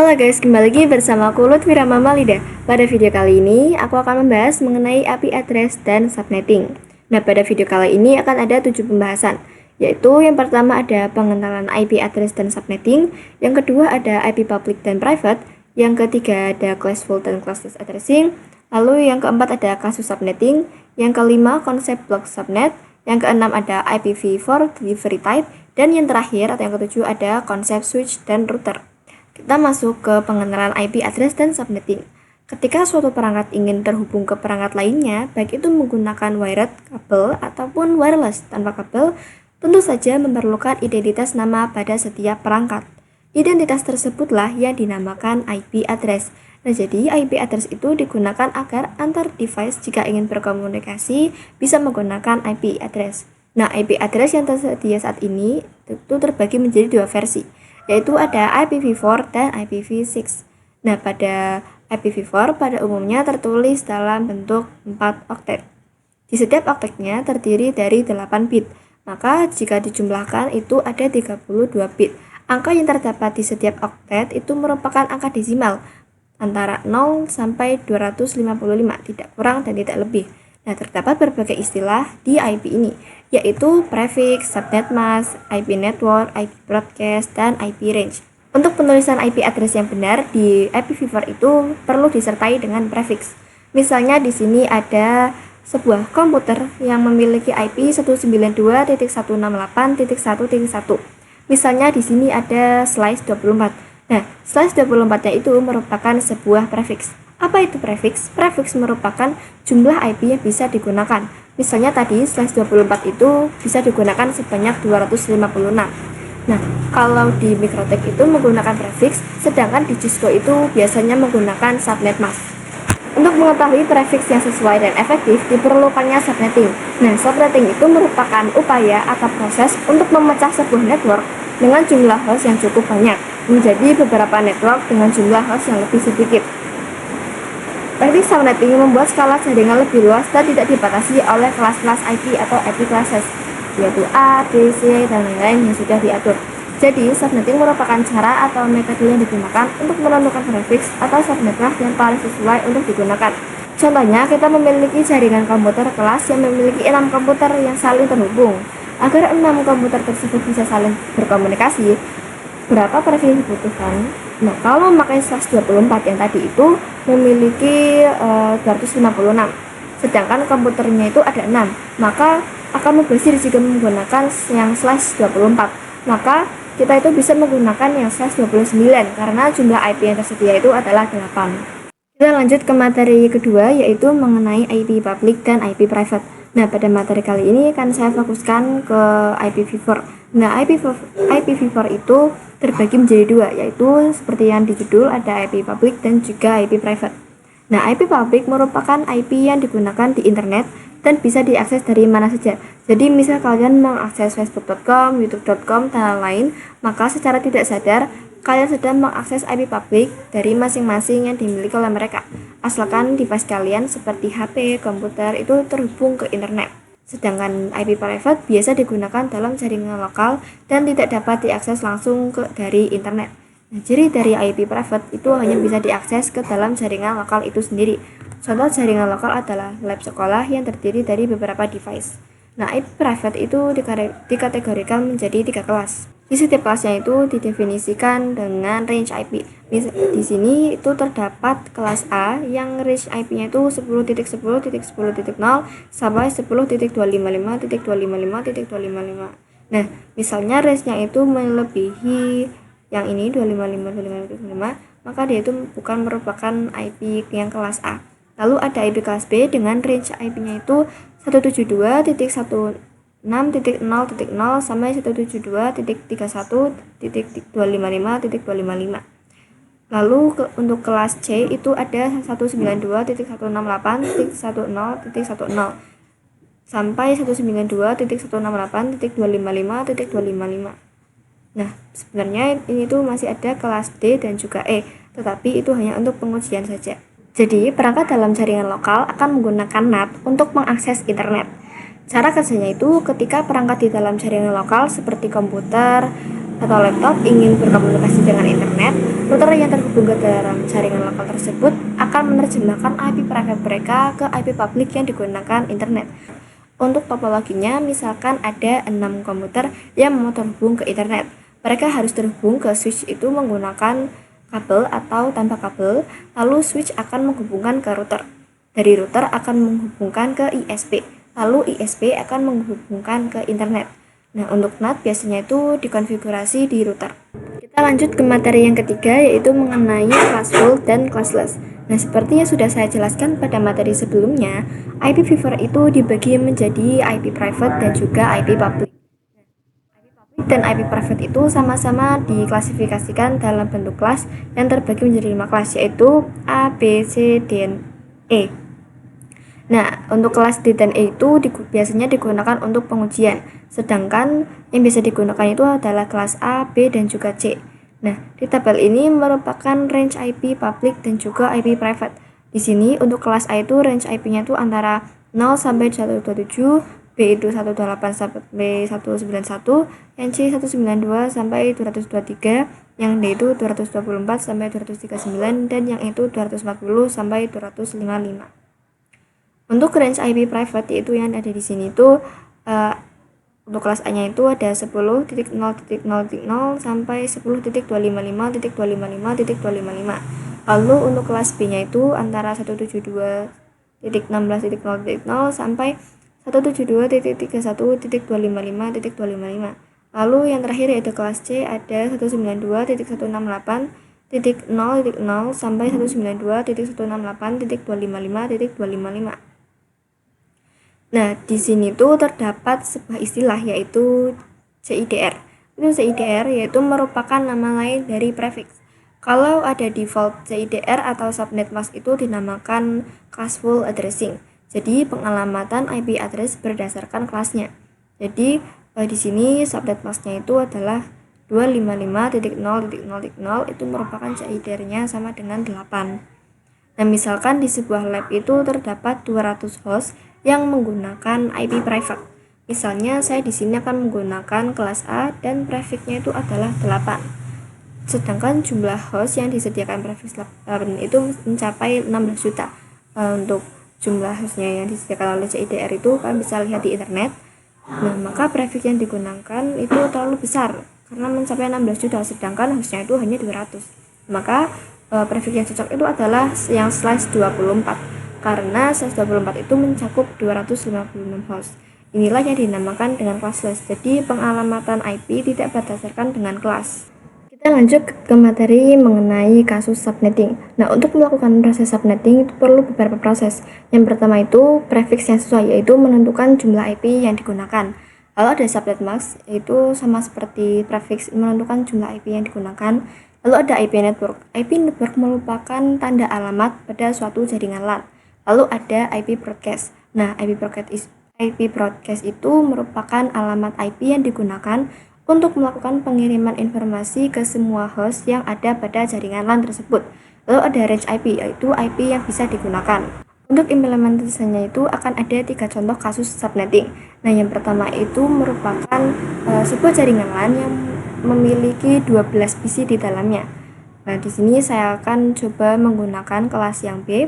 Halo guys, kembali lagi bersama aku Lutfira Mamalida. Pada video kali ini, aku akan membahas mengenai IP address dan subnetting. Nah, pada video kali ini akan ada 7 pembahasan, yaitu yang pertama ada pengenalan IP address dan subnetting, yang kedua ada IP public dan private, yang ketiga ada classful dan classless addressing, lalu yang keempat ada kasus subnetting, yang kelima konsep block subnet, yang keenam ada IPv4 delivery type, dan yang terakhir atau yang ketujuh ada konsep switch dan router. Kita masuk ke pengenalan IP address dan subnetting. Ketika suatu perangkat ingin terhubung ke perangkat lainnya, baik itu menggunakan wired, kabel, ataupun wireless tanpa kabel, tentu saja memerlukan identitas nama pada setiap perangkat. Identitas tersebutlah yang dinamakan IP address. Nah, jadi IP address itu digunakan agar antar device jika ingin berkomunikasi bisa menggunakan IP address. Nah, IP address yang tersedia saat ini itu terbagi menjadi dua versi, yaitu ada IPv4 dan IPv6. Nah, pada IPv4 pada umumnya tertulis dalam bentuk 4 oktet. Di setiap oktetnya terdiri dari 8 bit, maka jika dijumlahkan itu ada 32 bit. Angka yang terdapat di setiap oktet itu merupakan angka desimal antara 0 sampai 255, tidak kurang dan tidak lebih. Nah, terdapat berbagai istilah di IP ini, yaitu prefix, subnet mask, IP network, IP broadcast, dan IP range. Untuk penulisan IP address yang benar di IPv4 itu perlu disertai dengan prefix. Misalnya di sini ada sebuah komputer yang memiliki IP 192.168.1.1. Misalnya di sini ada slice 24. Nah, slice 24-nya itu merupakan sebuah prefix. Apa itu prefix? Prefix merupakan jumlah IP yang bisa digunakan. Misalnya tadi slice 24 itu bisa digunakan sebanyak 256. Nah, kalau di Mikrotik itu menggunakan prefix, sedangkan di Cisco itu biasanya menggunakan subnet mask. Untuk mengetahui prefix yang sesuai dan efektif, diperlukannya subnetting. Nah, subnetting itu merupakan upaya atau proses untuk memecah sebuah network dengan jumlah host yang cukup banyak menjadi beberapa network dengan jumlah host yang lebih sedikit. Teknik subnetting membuat skala jaringan lebih luas dan tidak dibatasi oleh kelas-kelas IP atau IP classes, yaitu A, B, C, dan lain-lain yang sudah diatur. Jadi, subnetting merupakan cara atau metode yang digunakan untuk menentukan prefix atau subnet mask yang paling sesuai untuk digunakan. Contohnya, kita memiliki jaringan komputer kelas yang memiliki 6 komputer yang saling terhubung. Agar 6 komputer tersebut bisa saling berkomunikasi, berapa prefix dibutuhkan? Nah, kalau memakai slice 24 yang tadi itu memiliki 256, sedangkan komputernya itu ada 6, maka akan mubazir jika menggunakan yang slice 24. Maka kita itu bisa menggunakan yang slice 29 karena jumlah IP yang tersedia itu adalah 8. Kita lanjut ke materi kedua, yaitu mengenai IP public dan IP private. Nah, pada materi kali ini akan saya fokuskan ke IPv4. Nah, IPv4 itu terbagi menjadi dua, yaitu seperti yang di judul ada IP public dan juga IP private. Nah, IP public merupakan IP yang digunakan di internet dan bisa diakses dari mana saja. Jadi, misal kalian mengakses facebook.com, youtube.com, dan lain-lain, maka secara tidak sadar kalian sedang mengakses IP public dari masing-masing yang dimiliki oleh mereka, asalkan device kalian seperti HP, komputer itu terhubung ke internet. Sedangkan IP private biasa digunakan dalam jaringan lokal dan tidak dapat diakses langsung dari internet. Nah, ciri dari IP private itu hanya bisa diakses ke dalam jaringan lokal itu sendiri. Contoh jaringan lokal adalah lab sekolah yang terdiri dari beberapa device. Nah, IP private itu dikategorikan menjadi 3 kelas. Di setiap kelasnya itu didefinisikan dengan range IP. Di sini itu terdapat kelas A yang range IP-nya itu 10.10.10.0 sampai 10.255.255.255. Nah, misalnya range-nya itu melebihi yang ini 255.255, maka dia itu bukan merupakan IP yang kelas A. Lalu ada IP kelas B dengan range IP-nya itu 172.1 6.0.0 sampai 172.31.255.255. Lalu untuk kelas C itu ada 192.168.10.10 sampai 192.168.255.255. Nah, sebenarnya ini tuh masih ada kelas D dan juga E, tetapi itu hanya untuk pengujian saja. Jadi, perangkat dalam jaringan lokal akan menggunakan NAT untuk mengakses internet. Cara kerjanya itu ketika perangkat di dalam jaringan lokal seperti komputer, atau laptop ingin berkomunikasi dengan internet, router yang terhubung ke dalam jaringan lokal tersebut akan menerjemahkan IP private mereka ke IP publik yang digunakan internet. Untuk topologinya, misalkan ada 6 komputer yang mau terhubung ke internet. Mereka harus terhubung ke switch itu menggunakan kabel atau tanpa kabel, lalu switch akan menghubungkan ke router. Dari router akan menghubungkan ke ISP, lalu ISP akan menghubungkan ke internet. Nah, untuk NAT biasanya itu dikonfigurasi di router. Kita lanjut ke materi yang ketiga, yaitu mengenai classful dan classless. Nah, seperti yang sudah saya jelaskan pada materi sebelumnya, IPv4 itu dibagi menjadi IP private dan juga IP public. IP public dan IP private itu sama-sama diklasifikasikan dalam bentuk kelas yang terbagi menjadi 5 kelas, yaitu A, B, C, D, dan E. Nah, untuk kelas D dan E itu biasanya digunakan untuk pengujian, sedangkan yang bisa digunakan itu adalah kelas A, B, dan juga C. Nah, di tabel ini merupakan range IP public dan juga IP private. Di sini untuk kelas A itu range IP-nya itu antara 0 sampai 127, B itu 128 sampai 191, yang C 192 sampai 223, yang D itu 224 sampai 239, dan yang itu 240 sampai 255. Untuk range IP private yaitu yang ada di sini itu untuk kelas A-nya itu ada 10.0.0.0 sampai 10.255.255.255. Lalu untuk kelas B-nya itu antara 172.16.0.0 sampai 172.31.255.255. Lalu yang terakhir yaitu kelas C ada 192.168.0.0 sampai 192.168.255.255. Nah, di sini tuh terdapat sebuah istilah yaitu CIDR. Itu CIDR yaitu merupakan nama lain dari prefix. Kalau ada default CIDR atau subnet mask itu dinamakan classful addressing. Jadi pengalamatan IP address berdasarkan kelasnya. Jadi di sini subnet masknya itu adalah 255.0.0.0 itu merupakan CIDR-nya sama dengan 8. Nah, misalkan di sebuah lab itu terdapat 200 host yang menggunakan IP private. Misalnya saya di sini akan menggunakan kelas A dan prefixnya itu adalah 8. Sedangkan jumlah host yang disediakan prefix 8 itu mencapai 16 juta. Untuk jumlah hostnya yang disediakan oleh CIDR itu kalian bisa lihat di internet. Nah, maka prefix yang digunakan itu terlalu besar karena mencapai 16 juta, sedangkan hostnya itu hanya 200. Maka prefix yang cocok itu adalah yang /24 karena /24 itu mencakup 256 host. Inilah yang dinamakan dengan classless. Jadi pengalamatan IP tidak berdasarkan dengan kelas. Kita lanjut ke materi mengenai kasus subnetting. Nah, untuk melakukan proses subnetting itu perlu beberapa proses. Yang pertama itu prefix yang sesuai, yaitu menentukan jumlah IP yang digunakan. Lalu ada subnet mask, yaitu sama seperti prefix menentukan jumlah IP yang digunakan. Lalu ada IP network. IP network merupakan tanda alamat pada suatu jaringan LAN. Lalu ada IP broadcast. Nah, IP broadcast itu merupakan alamat IP yang digunakan untuk melakukan pengiriman informasi ke semua host yang ada pada jaringan LAN tersebut. Lalu ada range IP, yaitu IP yang bisa digunakan. Untuk implementasinya itu akan ada 3 contoh kasus subnetting. Nah, yang pertama itu merupakan sebuah jaringan LAN yang memiliki 12 PC di dalamnya. Nah, di sini saya akan coba menggunakan kelas yang B.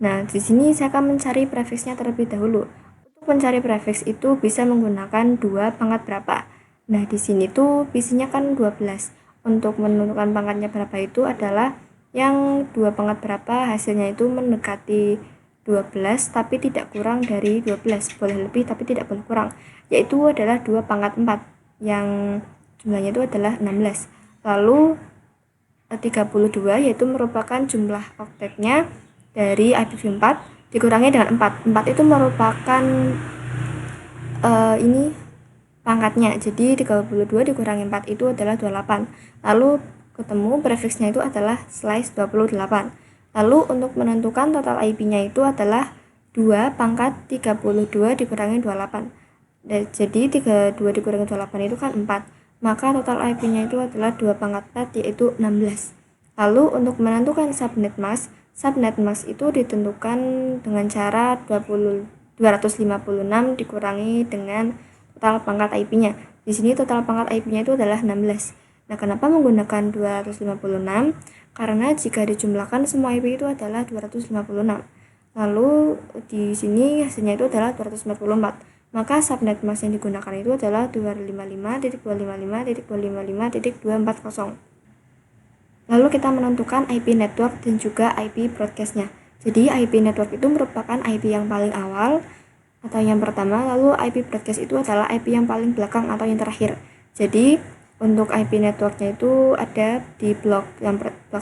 Nah, di sini saya akan mencari prefixnya terlebih dahulu. Untuk mencari prefix itu bisa menggunakan 2 pangkat berapa. Nah, di sini tuh PC-nya kan 12. Untuk menentukan pangkatnya berapa itu adalah yang 2 pangkat berapa hasilnya itu mendekati 12 tapi tidak kurang dari 12. Boleh lebih tapi tidak boleh kurang. Yaitu adalah 2 pangkat 4 yang jumlahnya itu adalah 16. Lalu 32 yaitu merupakan jumlah oktetnya dari IPv4 dikurangi dengan 4. 4 itu merupakan ini pangkatnya. Jadi 32 dikurangi 4 itu adalah 28. Lalu ketemu prefixnya itu adalah /28. Lalu untuk menentukan total IP-nya itu adalah 2 pangkat 32 dikurangi 28. Jadi 32 dikurangi 28 itu kan 4. Maka total IP-nya itu adalah 2 pangkat 4 yaitu 16. Lalu untuk menentukan subnet mask itu ditentukan dengan cara 256 dikurangi dengan total pangkat IP-nya. Di sini total pangkat IP-nya itu adalah 16. Nah, kenapa menggunakan 256? Karena jika dijumlahkan semua IP itu adalah 256. Lalu di sini hasilnya itu adalah 244. Maka subnet mask yang digunakan itu adalah 255.255.255.240. Lalu kita menentukan IP network dan juga IP broadcast-nya. Jadi IP network itu merupakan IP yang paling awal atau yang pertama, lalu IP broadcast itu adalah IP yang paling belakang atau yang terakhir. Jadi untuk IP networknya itu ada di blok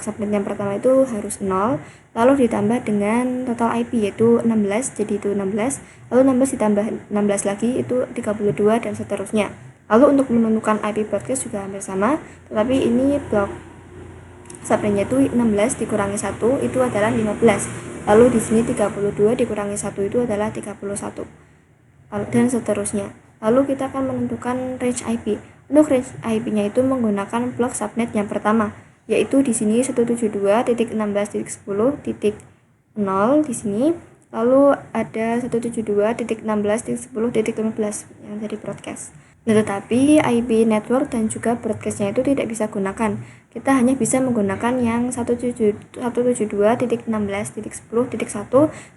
subnet yang pertama itu harus 0, lalu ditambah dengan total IP yaitu 16, jadi itu 16, lalu 16 ditambah 16 lagi itu 32 dan seterusnya. Lalu untuk menentukan IP broadcast juga hampir sama, tetapi ini blok subnetnya itu 16 dikurangi 1 itu adalah 15. Lalu di sini 32 dikurangi 1 itu adalah 31. Dan seterusnya. Lalu kita akan menentukan range IP. Untuk range IP-nya itu menggunakan blok subnet yang pertama, yaitu di sini 172.16.10.0 di sini. Lalu ada 172.16.10.15 yang dari broadcast. Nah, tetapi IP network dan juga broadcast-nya itu tidak bisa gunakan. Kita hanya bisa menggunakan yang 172.16.10.1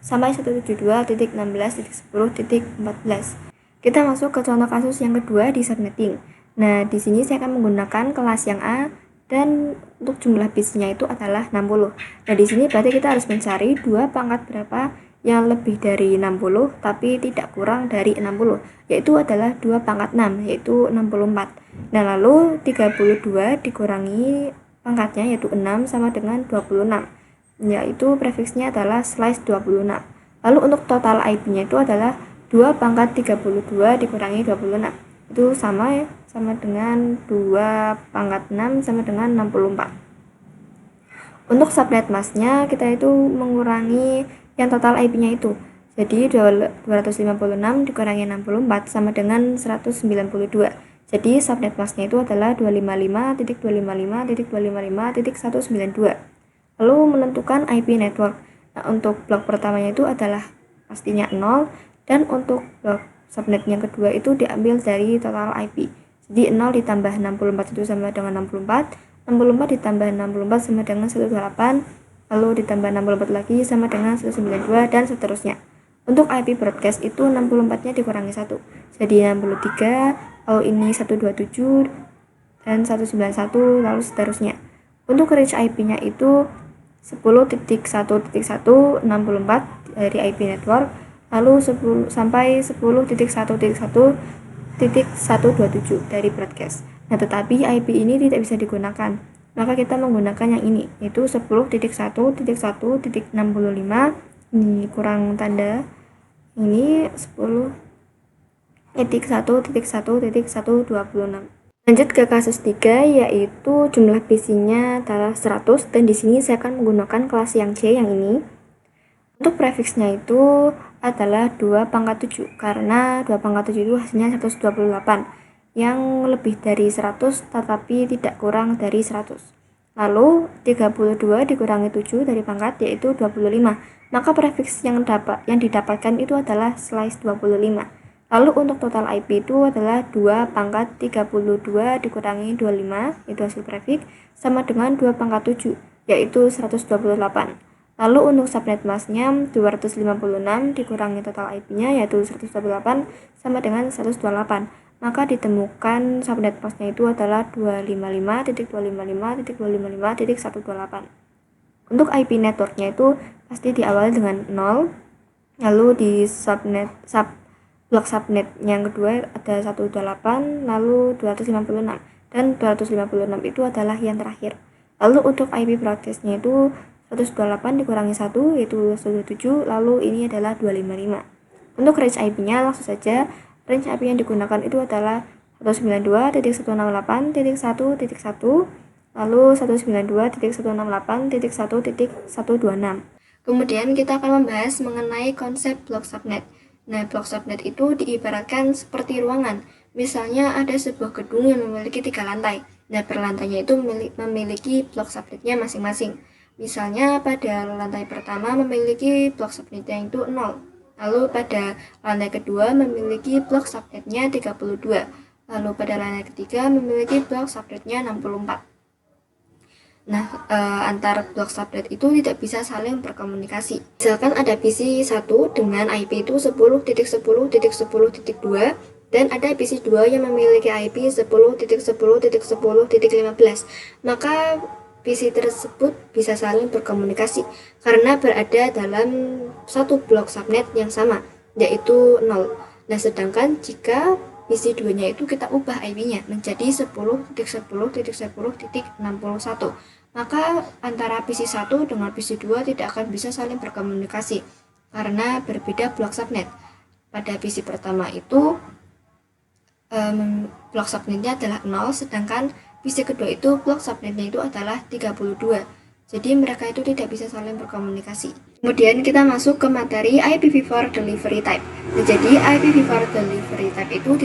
sampai 172.16.10.14. Kita masuk ke contoh kasus yang kedua di subnetting. Nah, di sini saya akan menggunakan kelas yang A dan untuk jumlah bit-nya itu adalah 60. Nah, di sini berarti kita harus mencari dua pangkat berapa yang lebih dari 60 tapi tidak kurang dari 60, yaitu adalah 2 pangkat 6 yaitu 64. Nah, lalu 32 dikurangi pangkatnya yaitu 6 sama dengan 26, yaitu prefiksnya adalah slice 26. Lalu untuk total IP-nya itu adalah 2 pangkat 32 dikurangi 26, itu sama dengan 2 pangkat 6 sama dengan 64. Untuk subnet masknya kita itu mengurangi yang total IP-nya itu. Jadi 256 dikurangi 64 sama dengan 192. Jadi subnet masknya itu adalah 255.255.255.192. Lalu menentukan IP network. Nah, untuk blok pertamanya itu adalah pastinya 0, dan untuk blok subnet yang kedua itu diambil dari total IP. Jadi 0 ditambah 64 itu sama dengan 64, 64 ditambah 64 sama dengan 128, lalu ditambah 64 lagi sama dengan 192 dan seterusnya. Untuk IP broadcast itu 64-nya dikurangi 1, jadi 63, lalu ini 127 dan 191 lalu seterusnya. Untuk range IP-nya itu 10.1.1 64 dari IP network, lalu 10 sampai 10.1.1.127 dari broadcast. Nah, tetapi IP ini tidak bisa digunakan, maka kita menggunakan yang ini, yaitu 10.1.1.65, ini kurang tanda, ini 10.1.1.126. Lanjut ke kasus 3, yaitu jumlah bit-nya adalah 100, dan di sini saya akan menggunakan kelas yang C yang ini. Untuk prefiksnya itu adalah 2 pangkat 7, karena 2 pangkat 7 itu hasilnya 128, yang lebih dari 100 tetapi tidak kurang dari 100. Lalu 32 dikurangi 7 dari pangkat yaitu 25, maka prefiks yang didapatkan itu adalah slice 25. Lalu untuk total IP itu adalah 2 pangkat 32 dikurangi 25, itu hasil prefiks, sama dengan 2 pangkat 7, yaitu 128. Lalu untuk subnet masknya 256 dikurangi total IP-nya yaitu 128 sama dengan 128. Maka ditemukan subnet masknya itu adalah 255.255.255.128. Untuk IP networknya itu pasti diawali dengan 0. Lalu di blok subnet yang kedua ada 128, lalu 256, dan 256 itu adalah yang terakhir. Lalu untuk IP broadcast-nya itu 128 dikurangi 1 yaitu 127, lalu ini adalah 255. Untuk range IP-nya langsung saja, range IP yang digunakan itu adalah 192.168.1.1, lalu 192.168.1.126. Kemudian kita akan membahas mengenai konsep blok subnet. Nah, blok subnet itu diibaratkan seperti ruangan. Misalnya ada sebuah gedung yang memiliki 3 lantai. Nah, per lantainya itu memiliki blok subnetnya masing-masing. Misalnya pada lantai pertama memiliki blok subnetnya itu 0. Lalu pada lantai kedua memiliki blok subnetnya 32. Lalu pada layanan ketiga memiliki blok subnetnya 64. Nah, antar blok subnet itu tidak bisa saling berkomunikasi. Misalkan ada PC 1 dengan IP itu 10.10.10.2 dan ada PC 2 yang memiliki IP 10.10.10.15. Maka PC tersebut bisa saling berkomunikasi karena berada dalam satu blok subnet yang sama, yaitu 0. Nah, sedangkan jika PC 2-nya itu kita ubah IP-nya menjadi 10.10.10.61, maka antara PC 1 dengan PC 2 tidak akan bisa saling berkomunikasi karena berbeda blok subnet. Pada PC pertama itu blok subnetnya adalah 0, sedangkan PC kedua itu blok subnetnya itu adalah 32. Jadi mereka itu tidak bisa saling berkomunikasi. Kemudian kita masuk ke materi IPv4 Delivery Type. Nah, jadi IPv4 Delivery Type itu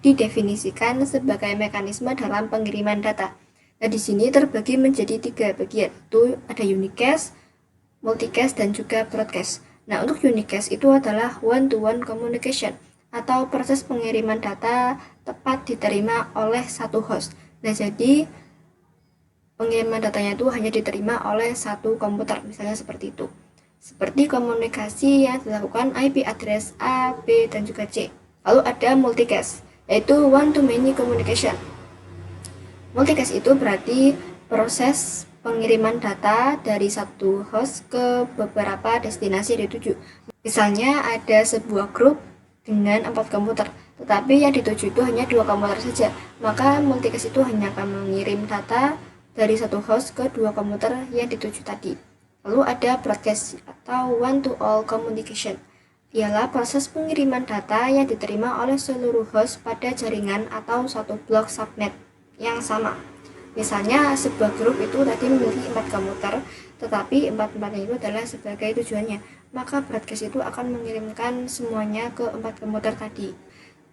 didefinisikan sebagai mekanisme dalam pengiriman data. Nah, di sini terbagi menjadi 3 bagian, itu ada unicast, multicast, dan juga broadcast. Nah, untuk unicast itu adalah one-to-one communication, atau proses pengiriman data tepat diterima oleh satu host. Nah, jadi pengiriman datanya itu hanya diterima oleh satu komputer, misalnya seperti itu. Seperti komunikasi yang dilakukan IP address A, B, dan juga C. Lalu ada multicast, yaitu one-to-many communication. Multicast itu berarti proses pengiriman data dari satu host ke beberapa destinasi dituju. Misalnya ada sebuah grup dengan 4 komputer, tetapi yang dituju itu hanya 2 komputer saja. Maka multicast itu hanya akan mengirim data dari satu host ke 2 komputer yang dituju tadi. Lalu ada broadcast atau one-to-all communication. Ialah proses pengiriman data yang diterima oleh seluruh host pada jaringan atau satu blok subnet yang sama. Misalnya sebuah grup itu tadi memiliki 4 komputer, tetapi 4-4-nya itu adalah sebagai tujuannya. Maka broadcast itu akan mengirimkan semuanya ke 4 komputer tadi.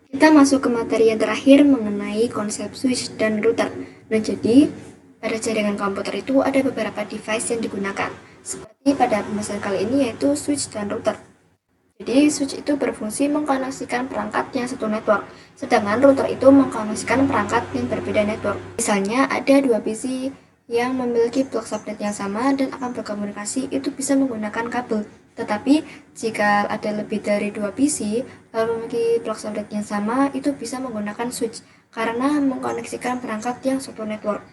Kita masuk ke materi yang terakhir mengenai konsep switch dan router. Nah, jadi pada jaringan komputer itu ada beberapa device yang digunakan. Seperti pada pembahasan kali ini yaitu switch dan router. Jadi switch itu berfungsi mengkoneksikan perangkat yang satu network, sedangkan router itu mengkoneksikan perangkat yang berbeda network. Misalnya ada 2 PC yang memiliki blok subnet yang sama dan akan berkomunikasi itu bisa menggunakan kabel. Tetapi jika ada lebih dari 2 PC memiliki blok subnet yang sama, itu bisa menggunakan switch karena mengkoneksikan perangkat yang satu network.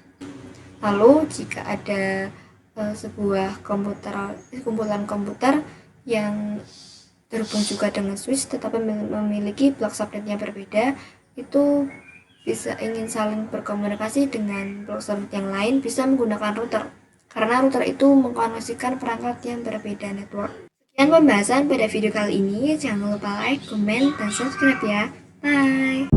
Lalu jika ada sebuah kumpulan komputer yang terhubung juga dengan switch tetapi memiliki blok subnet yang berbeda, itu bisa ingin saling berkomunikasi dengan blok subnet yang lain bisa menggunakan router karena router itu mengkoneksikan perangkat yang berbeda network. Sekian pembahasan pada video kali ini, jangan lupa like, comment, dan subscribe ya. Bye.